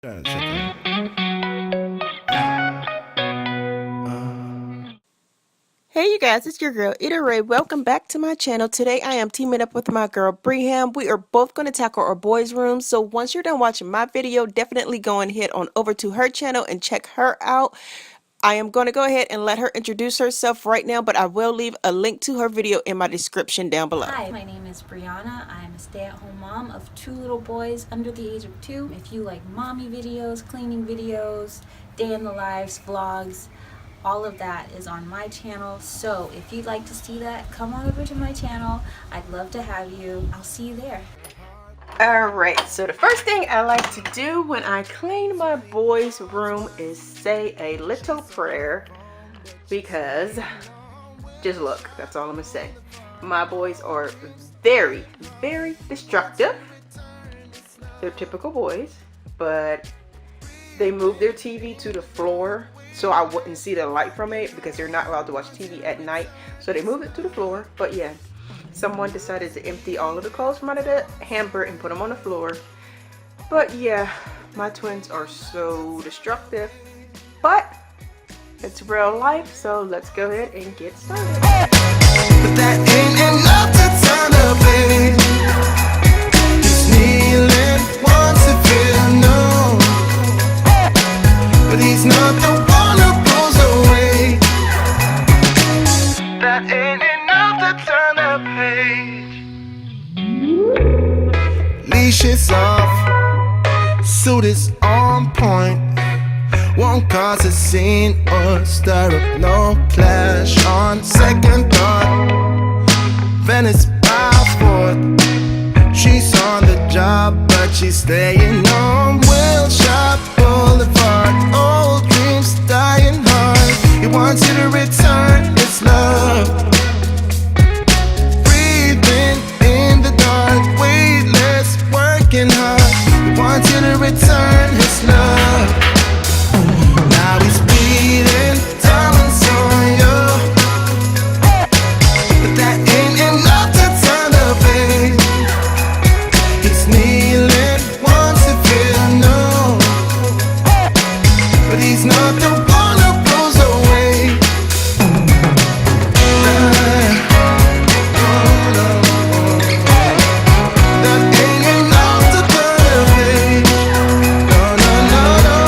Hey you guys, it's your girl Ita Ray. Welcome back to my channel. Today I am teaming up with my girl Breham. We are both going to tackle our boys' room. So once you're done watching my video, definitely go and head on over to her channel and check her out. I am going to go ahead and let her introduce herself right now, but I will leave a link to her video in my description down below. Hi, my name is Brianna. I'm a stay-at-home mom of 2 little boys under the age of 2. If you like mommy videos, cleaning videos, day in the lives, vlogs, all of that is on my channel. So if you'd like to see that, come on over to my channel. I'd love to have you. I'll see you there. Alright, so the first thing I like to do when I clean my boys' room is say a little prayer, because just look, that's all I'm gonna say. My boys are very, very destructive. They're typical boys, but they moved their TV to the floor so I wouldn't see the light from it, because they're not allowed to watch TV at night. So they moved it to the floor. But yeah, someone decided to empty all of the clothes from out of the hamper and put them on the floor. But yeah, my twins are so destructive. But it's real life, so let's go ahead and get started. But that ain't enough to turn up, baby. Just kneeling wants to feel known, but he's not the one who goes away. That ain't enough to turn the page. Leash is off, suit is on point. Won't cause a scene or stir up no clash on second thought. Venice by 4th. She's on the job, but she's staying on Wilshire Boulevard. Old dreams dying hard. He wants you to return his love. Breathing in the dark, weightless, working hard. He wants you to return his love. Now he's bleeding, diamonds on you, but that ain't enough to turn the page. He's kneeling, wants to feel known, but he's not the one who goes away. That ain't enough to turn the page. No, no, no, no.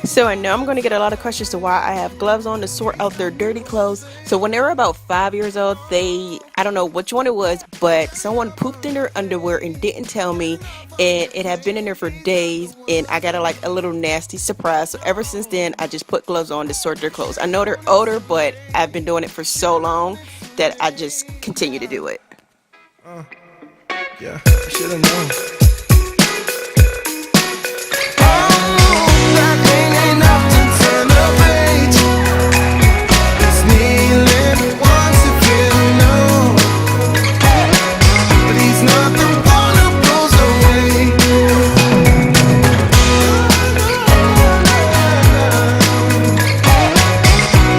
So I know I'm going to get a lot of questions to why I have gloves on to sort out their dirty clothes. So when they were about 5 years old, I don't know which one it was, but someone pooped in their underwear and didn't tell me, and it had been in there for days, and I got a little nasty surprise. So ever since then, I just put gloves on to sort their clothes. I know they're older, but I've been doing it for so long that I just continue to do it. Yeah, I should've known. That ain't enough to turn the page. He's kneeling, wants to feel known, but he's not the one who goes away.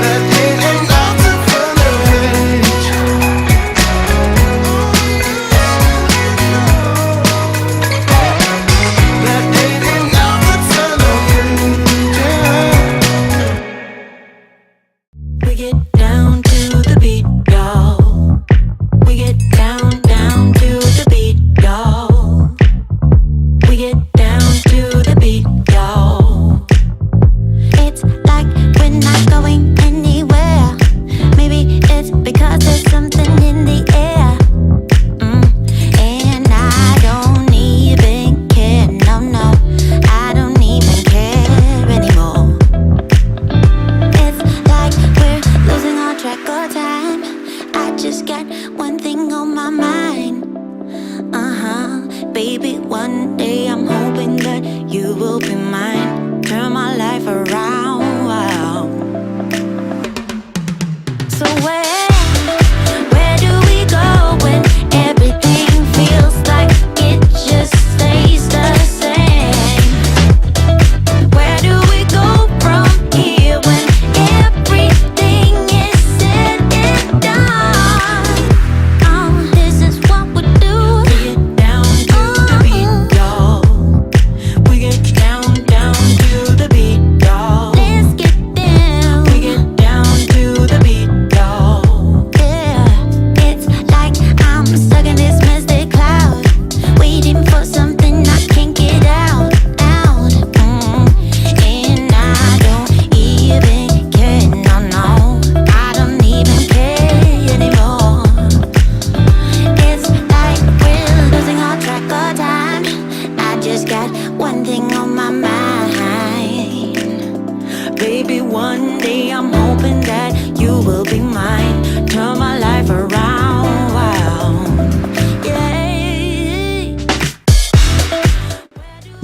That ain't enough to turn the page. That ain't enough to turn the page. We get down to the beat, y'all. We get down, down to the beat, y'all. We get down to the beat, y'all. It's like we're not going anywhere. Maybe it's because there's something in the air. And I don't even care, no, no. I don't even care anymore. It's like we're losing all track of time. I just got one thing on my mind. Baby, one day I'm hoping that you will be mine. Turn my life around, wow. So where do we go when everything feels like it just stays the same? Where do we go from here when everything is said and done? This is what we do.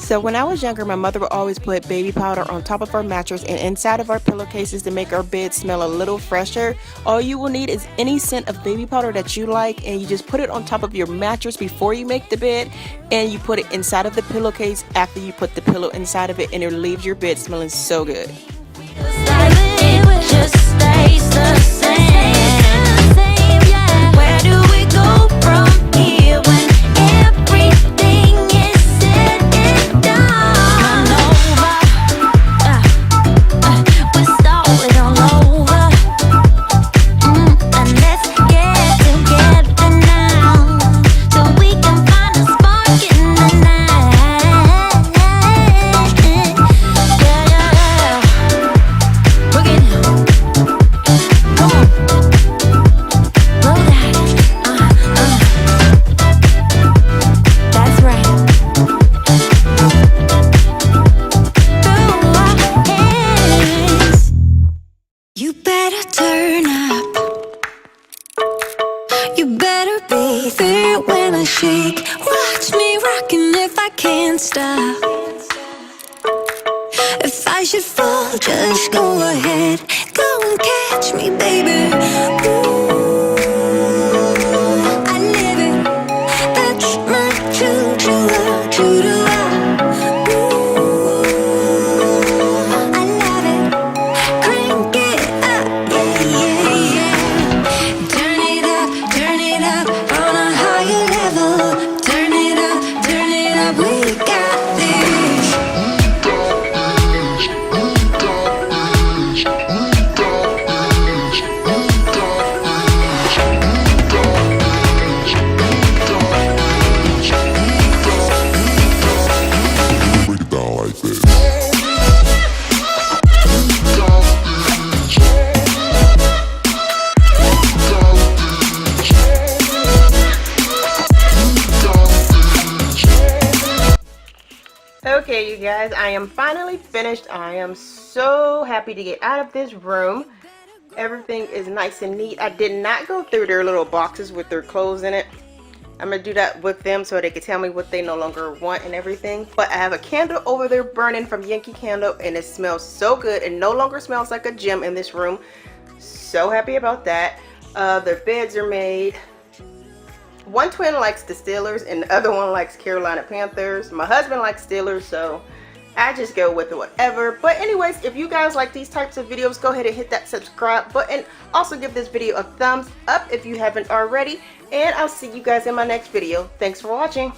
So when I was younger, my mother would always put baby powder on top of our mattress and inside of our pillowcases to make our bed smell a little fresher. All you will need is any scent of baby powder that you like, and you just put it on top of your mattress before you make the bed, and you put it inside of the pillowcase after you put the pillow inside of it, and it leaves your bed smelling so good. Where do we go from here when everything is said and done? We're starting all over, and let's get together now, so we can find a spark in the night. Yeah. Bring it down. Come on. Blow that. That's right. Through our hands. You better turn up. You better be there when I shake. Watch me rockin' if I can't stop. If I should fall, just go ahead. Go and catch me, baby. Ooh, I live it. That's my choo-choo-ah. Ooh, I love it. Crank it up, yeah. Turn it up on a higher level. Turn it up, we got this. Break it down like this. Okay, you guys, I am finally finished. I am so happy to get out of this room. Everything is nice and neat. I did not go through their little boxes with their clothes in it. I'm gonna do that with them so they can tell me what they no longer want and everything. But I have a candle over there burning from Yankee Candle, and it smells so good. It no longer smells like a gym in this room. So happy about that. Their beds are made. One twin likes the Steelers and the other one likes Carolina Panthers. My husband likes Steelers, so I just go with whatever. But anyways, if you guys like these types of videos, go ahead and hit that subscribe button. Also give this video a thumbs up if you haven't already. And I'll see you guys in my next video. Thanks for watching.